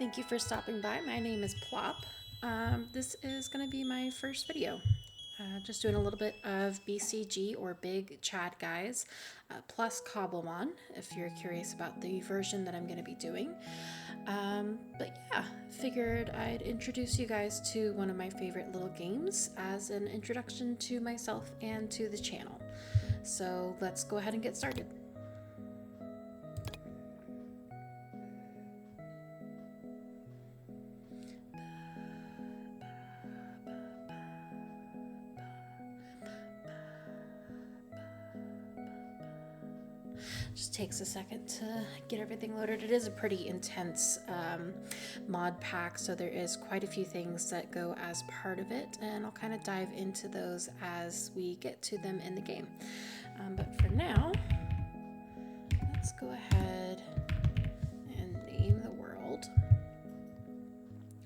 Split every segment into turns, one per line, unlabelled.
Thank you for stopping by. My name is Plop. This is going to be my first video. Just doing a little bit of BCG or Big Chad Guys plus Cobblemon, if you're curious about the version that I'm going to be doing. But yeah, figured I'd introduce you guys to one of my favorite little games as an introduction to myself and to the channel. So let's go ahead and get started. Just takes a second to get everything loaded. It is a pretty intense mod pack, so there is quite a few things that go as part of it, and I'll kind of dive into those as we get to them in the game. But for now, let's go ahead and name the world.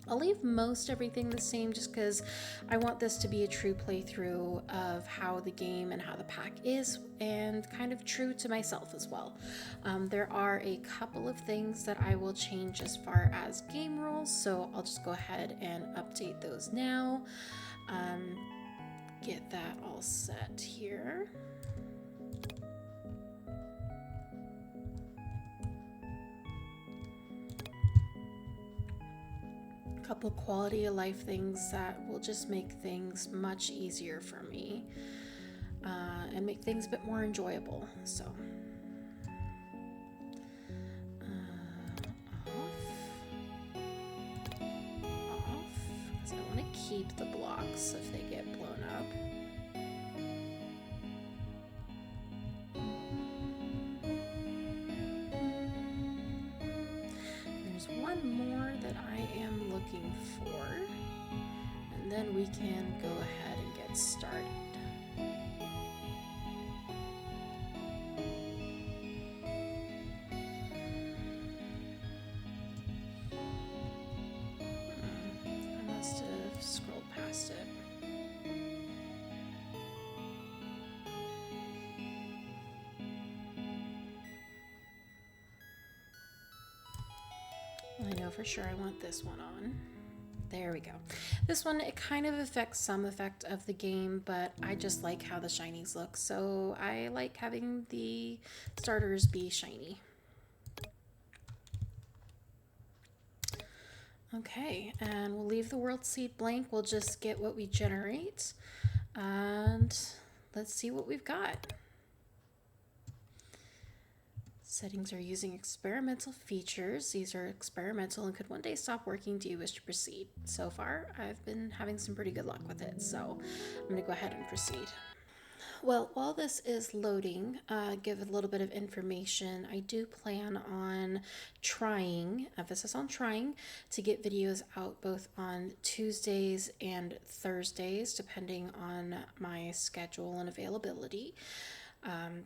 I'll leave most everything the same just because I want this to be a true playthrough of how the game and how the pack is, and kind of true to myself as well. There are a couple of things that I will change as far as game rules, so I'll just go ahead and update those now. Get that all set here. Couple quality of life things that will just make things much easier for me and make things a bit more enjoyable. So off, because I want to keep the blocks if they get blown up. One more that I am looking for, and then we can go ahead and get started. I must have scrolled past it. I know for sure I want this one on. There we go. This one, it kind of affects some effect of the game, but I just like how the shinies look, so I like having the starters be shiny. Okay, and we'll leave the world seed blank. We'll just get what we generate, and let's see what we've got. Settings are using experimental features. These are experimental and could one day stop working. Do you wish to proceed? So far, I've been having some pretty good luck with it, so I'm going to go ahead and proceed. Well, while this is loading, give a little bit of information. I do plan on trying, emphasis on trying, to get videos out both on Tuesdays and Thursdays, depending on my schedule and availability.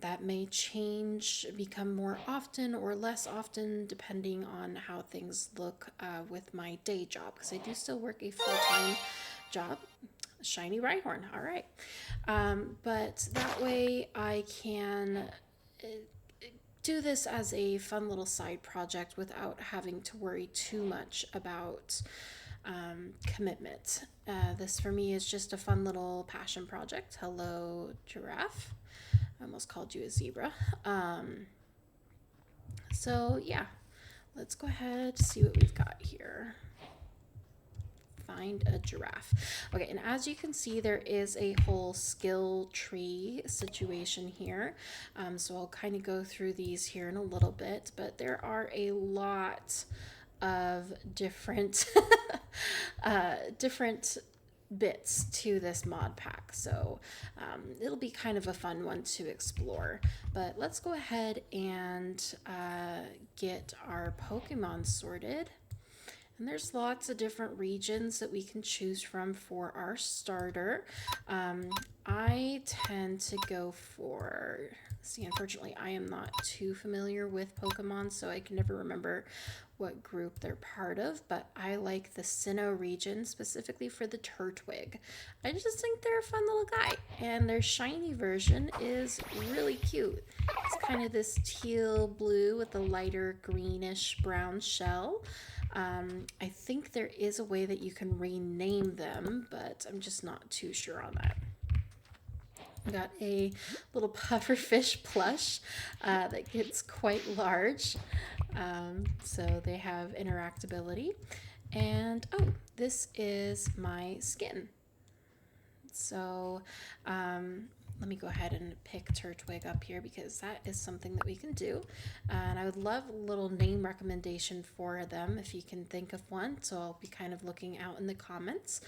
That may change, become more often or less often, depending on how things look with my day job, because I do still work a full-time job. Shiny Rhyhorn, all right. But that way I can do this as a fun little side project without having to worry too much about commitment. This for me is just a fun little passion project. Hello, giraffe. I almost called you a zebra. So yeah, let's go ahead and see what we've got here. Find a giraffe. Okay, and as you can see, there is a whole skill tree situation here. So I'll kind of go through these here in a little bit, but there are a lot of different different bits to this mod pack, so it'll be kind of a fun one to explore. But let's go ahead and get our Pokemon sorted. And there's lots of different regions that we can choose from for our starter. I tend to go for See, unfortunately, I am not too familiar with Pokemon, so I can never remember what group they're part of, but I like the Sinnoh region, specifically for the Turtwig. I just think they're a fun little guy, and their shiny version is really cute. It's kind of this teal blue with a lighter greenish brown shell. I think there is a way that you can rename them, but I'm just not too sure on that. Got a little pufferfish plush that gets quite large. So they have interactability. And oh, this is my skin. So let me go ahead and pick Turtwig up here because that is something that we can do. And I would love a little name recommendation for them if you can think of one. So I'll be kind of looking out in the comments.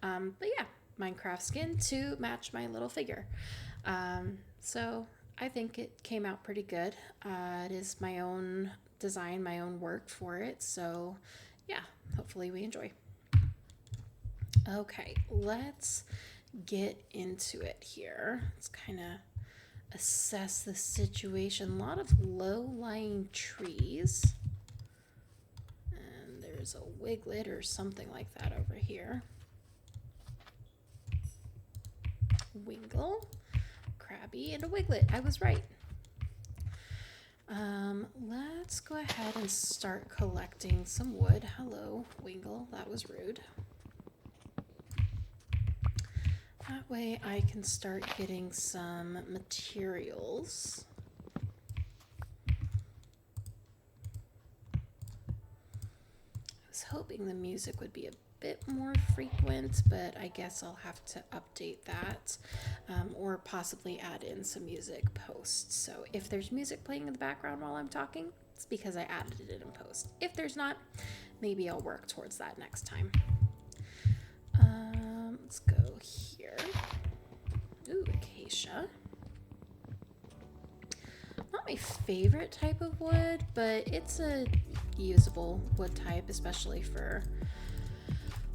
But yeah, Minecraft skin to match my little figure. So I think it came out pretty good. It is my own design, my own work for it. So yeah, hopefully we enjoy. Okay, let's get into it here. Let's kind of assess the situation. A lot of low-lying trees. And there's a wiglet or something like that over here. Wingle, Krabby, and a wiglet. I was right. Let's go ahead and start collecting some wood. Hello, Wingle. That was rude. That way I can start getting some materials. I was hoping the music would be a bit more frequent, but I guess I'll have to update that or possibly add in some music post. So if there's music playing in the background while I'm talking, it's because I added it in post. If there's not, maybe I'll work towards that next time. Let's go here. Ooh, acacia. Not my favorite type of wood, but it's a usable wood type, especially for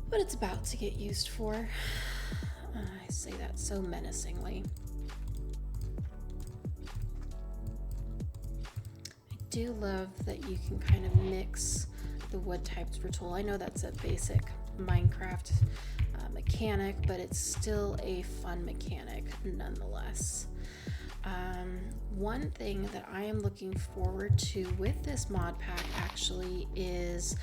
what it's about to get used for. I say that so menacingly. I do love that you can kind of mix the wood types per tool. I know that's a basic Minecraft mechanic, but it's still a fun mechanic nonetheless. One thing that I am looking forward to with this mod pack actually is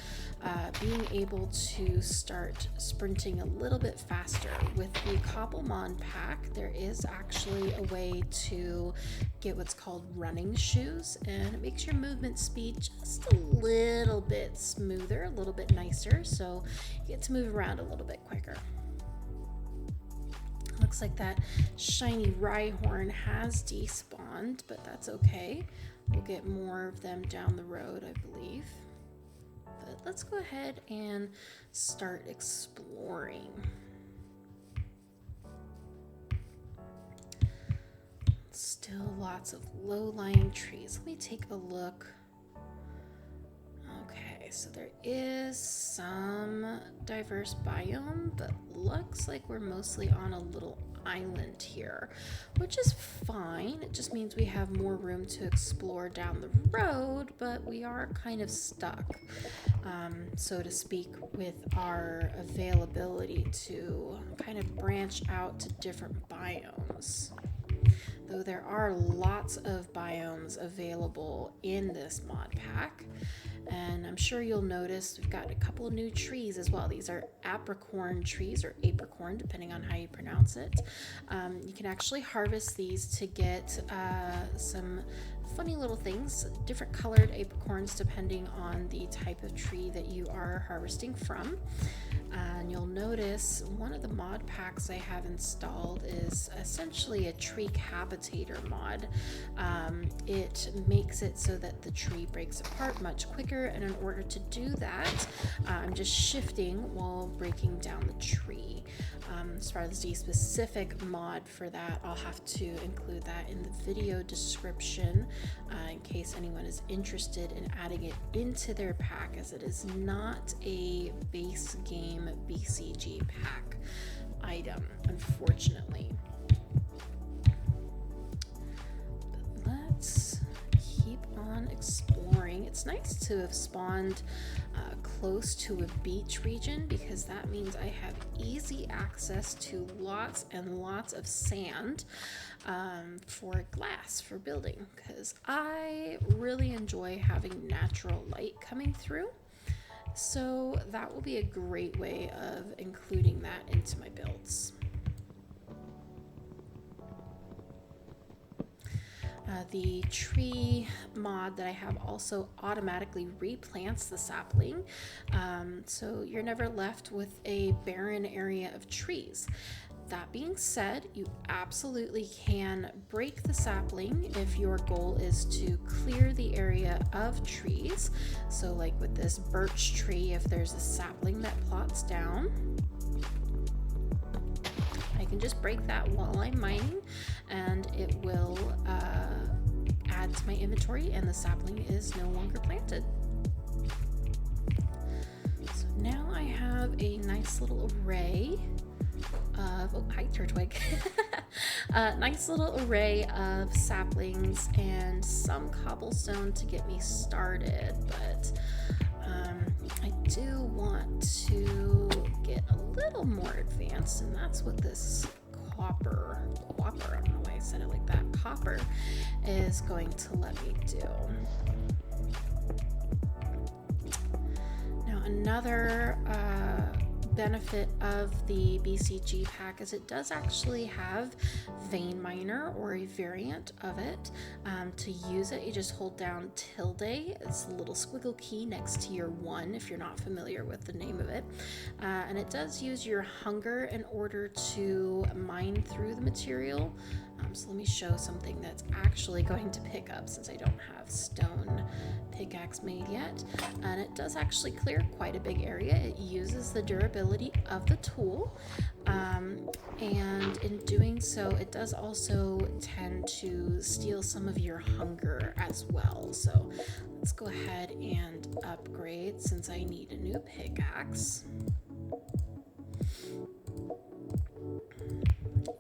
being able to start sprinting a little bit faster. With the Cobble mod pack, there is actually a way to get what's called running shoes, and it makes your movement speed just a little bit smoother, a little bit nicer, so you get to move around a little bit quicker. Looks like that shiny Rhyhorn has despawned, but that's okay. We'll get more of them down the road, I believe. But let's go ahead and start exploring. Still lots of low-lying trees. Let me take a look. Okay, so there is some diverse biome, but looks like we're mostly on a little island here, which is fine. It just means we have more room to explore down the road, but we are kind of stuck, so to speak, with our availability to kind of branch out to different biomes. Though there are lots of biomes available in this mod pack. And I'm sure you'll notice we've got a couple of new trees as well. These are apricorn trees, or apricorn, depending on how you pronounce it. You can actually harvest these to get some funny little things, different colored apricorns depending on the type of tree that you are harvesting from. And you'll notice one of the mod packs I have installed is essentially a tree capitator mod. It makes it so that the tree breaks apart much quicker, and in order to do that, I'm just shifting while breaking down the tree. As far as the specific mod for that, I'll have to include that in the video description in case anyone is interested in adding it into their pack, as it is not a base game BCG pack item, unfortunately. But on exploring. It's nice to have spawned close to a beach region because that means I have easy access to lots and lots of sand for glass for building, because I really enjoy having natural light coming through. So that will be a great way of including that into my builds. The tree mod that I have also automatically replants the sapling, so you're never left with a barren area of trees. That being said, you absolutely can break the sapling if your goal is to clear the area of trees. So like with this birch tree, if there's a sapling that plots down, I can just break that while I'm mining and it will add to my inventory and the sapling is no longer planted. So now I have a nice little array of, oh hi Turtwig, nice little array of saplings and some cobblestone to get me started, but I do want to get a little more advanced, and that's what this copper, I don't know why I said it like that, copper is going to let me do. Now another benefit of the BCG pack is it does actually have vein miner, or a variant of it. To use it, you just hold down tilde. It's a little squiggle key next to your 1 if you're not familiar with the name of it, and it does use your hunger in order to mine through the material. So let me show something that's actually going to pick up, since I don't have stone pickaxe made yet. And it does actually clear quite a big area. It uses the durability of the tool, and in doing so it does also tend to steal some of your hunger as well. So let's go ahead and upgrade, since I need a new pickaxe.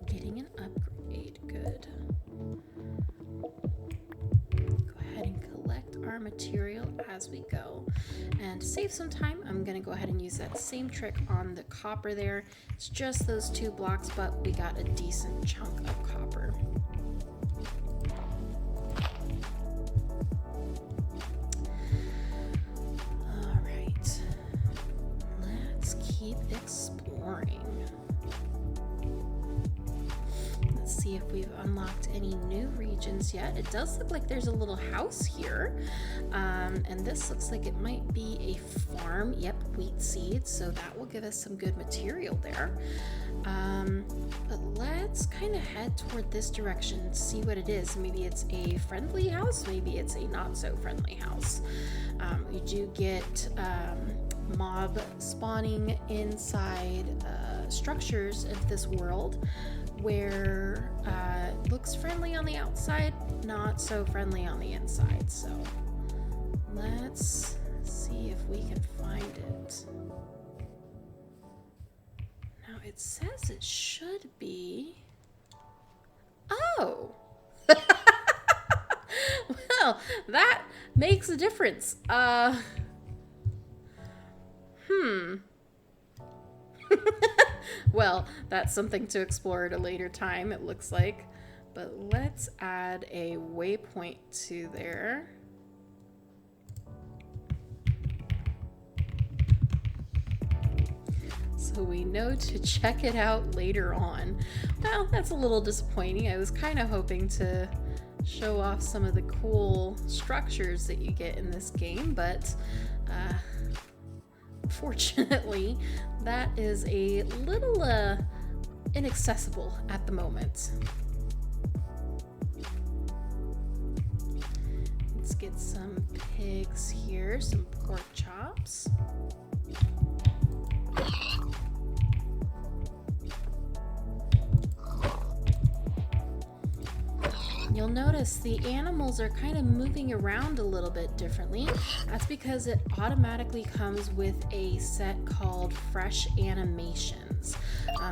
Getting an upgrade, good. Go ahead and collect our material as we go. And to save some time, I'm going to go ahead and use that same trick on the copper there. It's just those 2 blocks, but we got a decent chunk of copper. All right, let's keep exploring. See if we've unlocked any new regions yet. It does look like there's a little house here, and this looks like it might be a farm. Yep, wheat seeds, so that will give us some good material there. But let's kind of head toward this direction and see what it is. Maybe it's a friendly house, maybe it's a not so friendly house. We do get mob spawning inside structures of this world, where it looks friendly on the outside, not so friendly on the inside. So let's see if we can find it. Now it says it should be. Oh! Well, that makes a difference. Well, that's something to explore at a later time, it looks like. But let's add a waypoint to there. So we know to check it out later on. Well, that's a little disappointing. I was kind of hoping to show off some of the cool structures that you get in this game, but unfortunately, that is a little inaccessible at the moment. Let's get some pigs here, some pork chops. You'll notice the animals are kind of moving around a little bit differently. That's because it automatically comes with a set called Fresh Animations.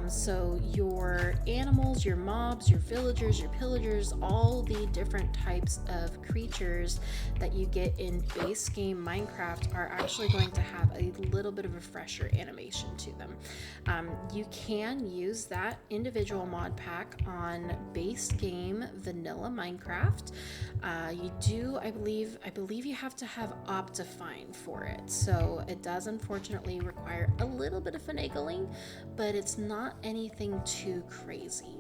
So your animals, your mobs, your villagers, your pillagers, all the different types of creatures that you get in base game Minecraft are actually going to have a little bit of a fresher animation to them. You can use that individual mod pack on base game vanilla Minecraft. You do, I believe you have to have Optifine for it. So it does unfortunately require a little bit of finagling, but it's not anything too crazy.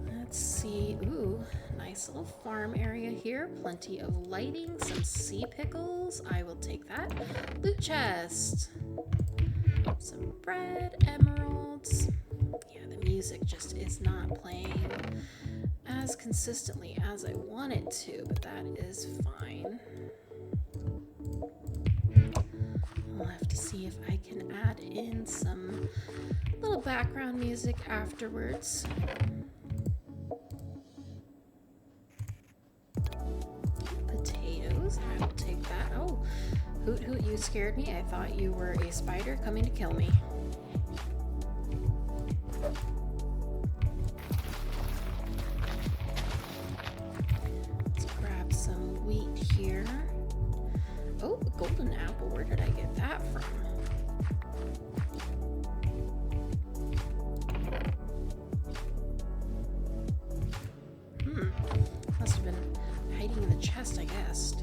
Let's see. Ooh, nice little farm area here. Plenty of lighting, some sea pickles. I will take that. Loot chest. Some bread, emeralds. Yeah, the music just is not playing as consistently as I want it to, but that is fine. I'll have to see if I can add in some little background music afterwards. Potatoes, I will take that. Oh, Hoot Hoot, you scared me. I thought you were a spider coming to kill me. Let's grab some wheat here. Oh, a golden apple. Where did I get that from? Must have been hiding in the chest, I guess.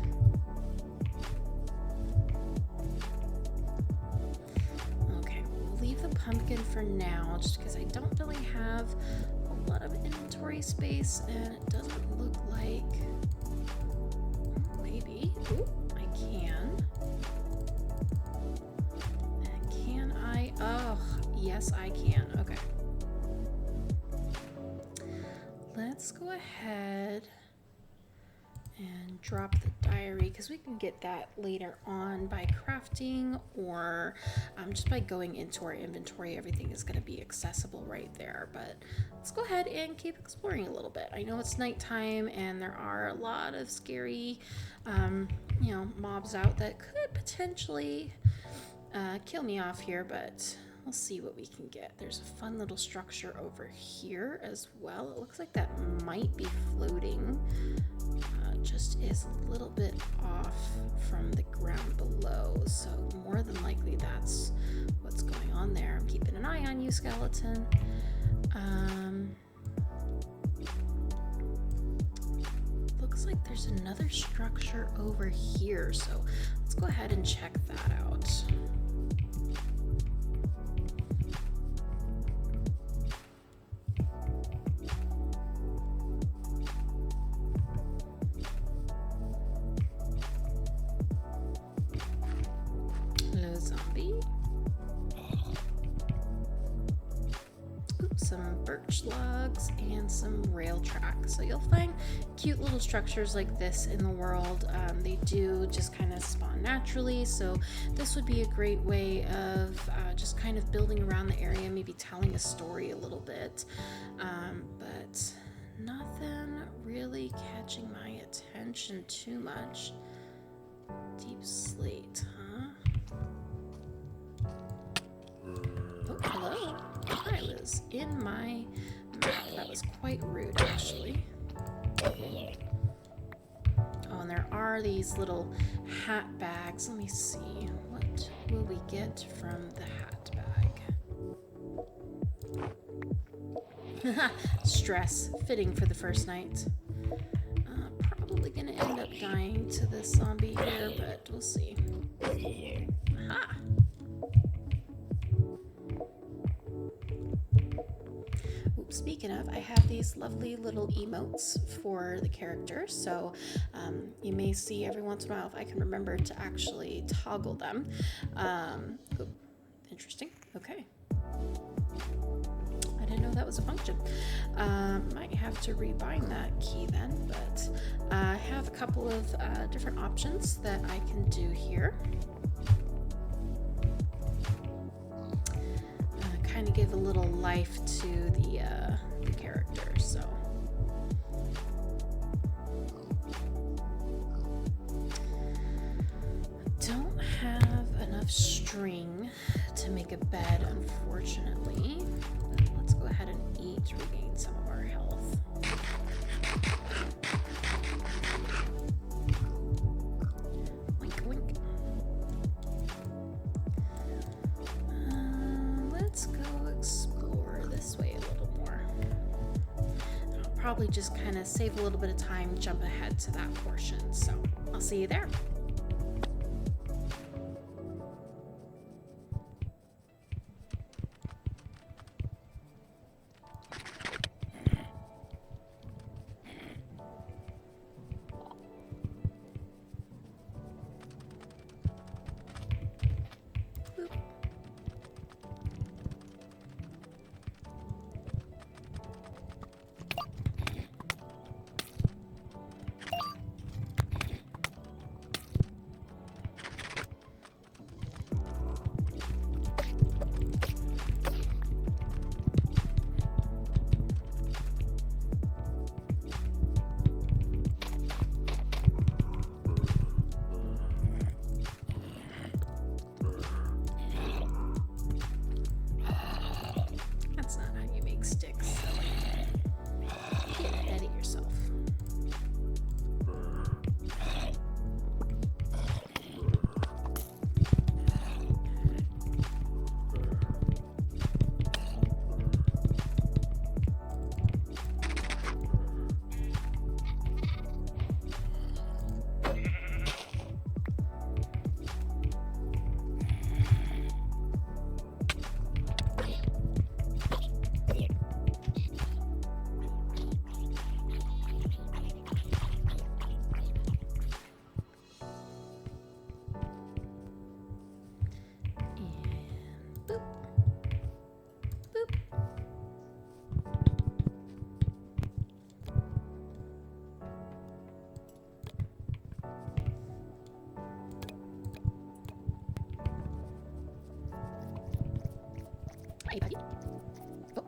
Okay, we'll leave the pumpkin for now, just because I don't really have a lot of inventory space, and it doesn't look like... Maybe. Ooh, I can. And can I? Oh, yes, I can. Okay. Let's go ahead and drop the diary, because we can get that later on by crafting, or just by going into our inventory. Everything is going to be accessible right there, but let's go ahead and keep exploring a little bit. I know it's nighttime and there are a lot of scary mobs out that could potentially kill me off here, but we'll see what we can get. There's a fun little structure over here as well. It looks like that might be floating. Just is a little bit off from the ground below, so more than likely that's what's going on there. I'm keeping an eye on you, skeleton. Looks like there's another structure over here, so let's go ahead and check that out. Some birch logs and some rail tracks. So you'll find cute little structures like this in the world. They do just kind of spawn naturally, so this would be a great way of just kind of building around the area, maybe telling a story a little bit, but nothing really catching my attention too much. Deep slate, huh? Oh, hello. I was in my map. That was quite rude, actually. Oh, and there are these little hat bags. Let me see. What will we get from the hat bag? Stress. Fitting for the first night. Probably gonna end up dying to this zombie here, but we'll see. Aha! Speaking of, I have these lovely little emotes for the characters, so you may see every once in a while if I can remember to actually toggle them. Ooh, interesting. Okay. I didn't know that was a function. Might have to rebind that key then, but I have a couple of different options that I can do here. kind of give a little life to the character. So don't have enough string to make a bed, unfortunately. Let's go ahead and eat to regain some of our health. Wink, wink. Let's go explore this way a little more. I'll probably just kind of save a little bit of time, jump ahead to that portion. So I'll see you there. Hey, buddy. Oh.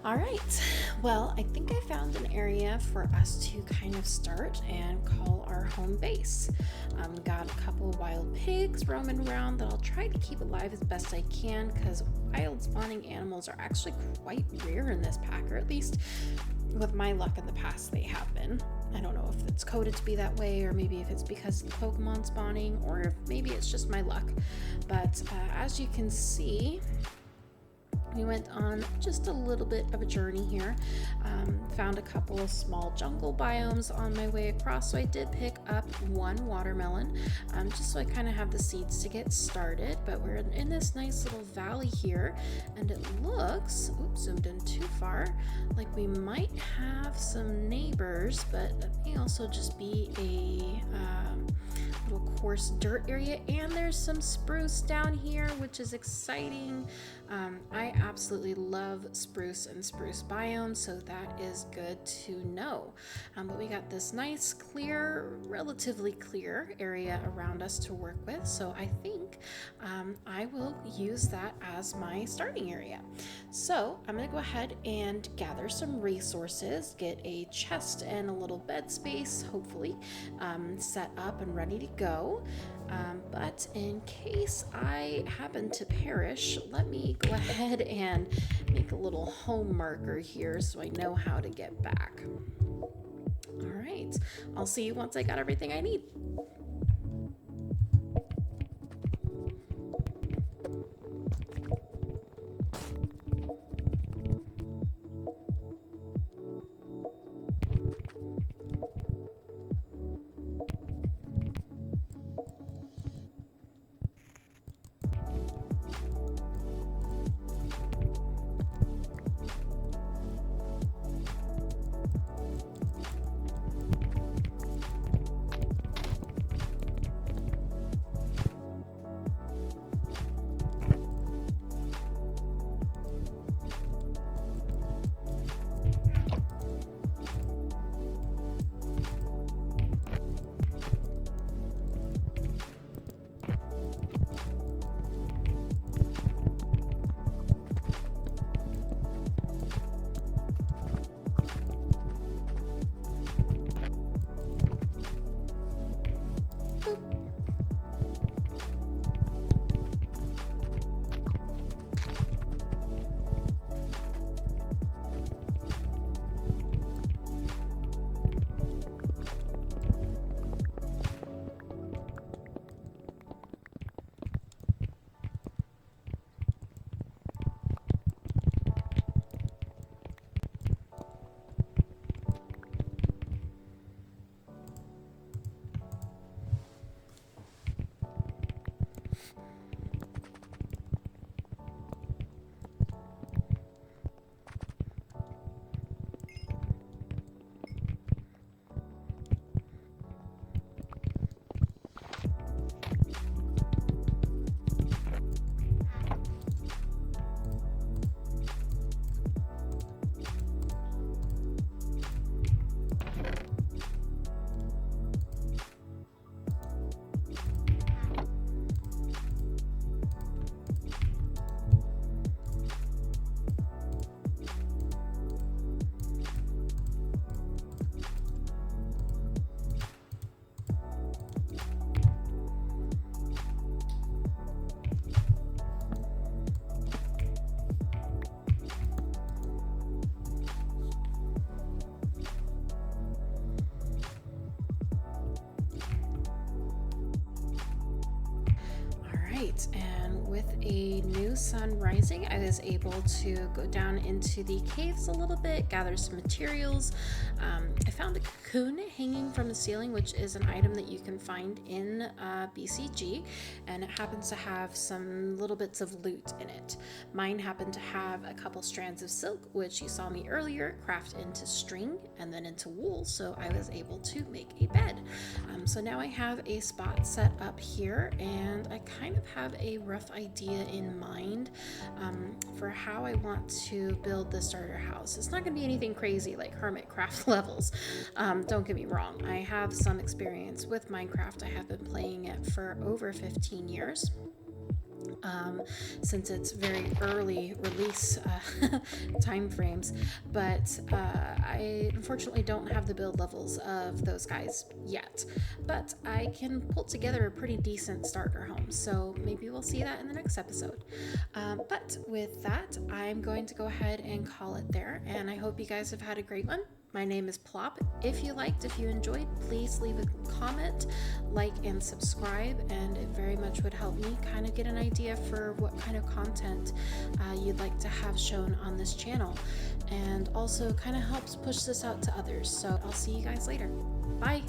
All right, well, I think I found an area for us to kind of start and call our home base. Got a couple wild pigs roaming around that I'll try to keep alive as best I can, because wild spawning animals are actually quite rare in this pack, or at least with my luck in the past, they have been. I don't know if it's coded to be that way, or maybe if it's because of the Pokemon spawning, or if maybe it's just my luck. But as you can see, we went on just a little bit of a journey here. Found a couple of small jungle biomes on my way across, so I did pick up one watermelon, just so I kind of have the seeds to get started. But we're in this nice little valley here, and it looks, oops, zoomed in too far, like we might have some neighbors, but it may also just be a little coarse dirt area, and there's some spruce down here, which is exciting. I absolutely love spruce and spruce biomes, so that is good to know. But we got this nice, clear, relatively clear area around us to work with, so I think I will use that as my starting area. So I'm going to go ahead and gather some resources, get a chest and a little bed space, hopefully, set up and ready to go. But in case I happen to perish, let me go ahead and make a little home marker here so I know how to get back. All right, I'll see you once I got everything I need. And with a new sun rising, I was able to go down into the caves a little bit, gather some materials. I found a cocoon hanging from the ceiling, which is an item that you can find in BCG, and it happens to have some little bits of loot in it. Mine happened to have a couple strands of silk, which you saw me earlier craft into string and then into wool, so I was able to make a bed. So now I have a spot set up here, and I kind of have a rough idea in mind for how I want to build the starter house. It's not going to be anything crazy like Hermitcraft levels. Don't get me wrong, I have some experience with Minecraft. I have been playing it for over 15 years. since it's very early release time frames. But I unfortunately don't have the build levels of those guys yet. But I can pull together a pretty decent starter home, so maybe we'll see that in the next episode. But with that, I'm going to go ahead and call it there, and I hope you guys have had a great one. My name is Plop. If you enjoyed, please leave a comment, like, and subscribe, and it very much would help me kind of get an idea for what kind of content you'd like to have shown on this channel, and also kind of helps push this out to others. So I'll see you guys later. Bye!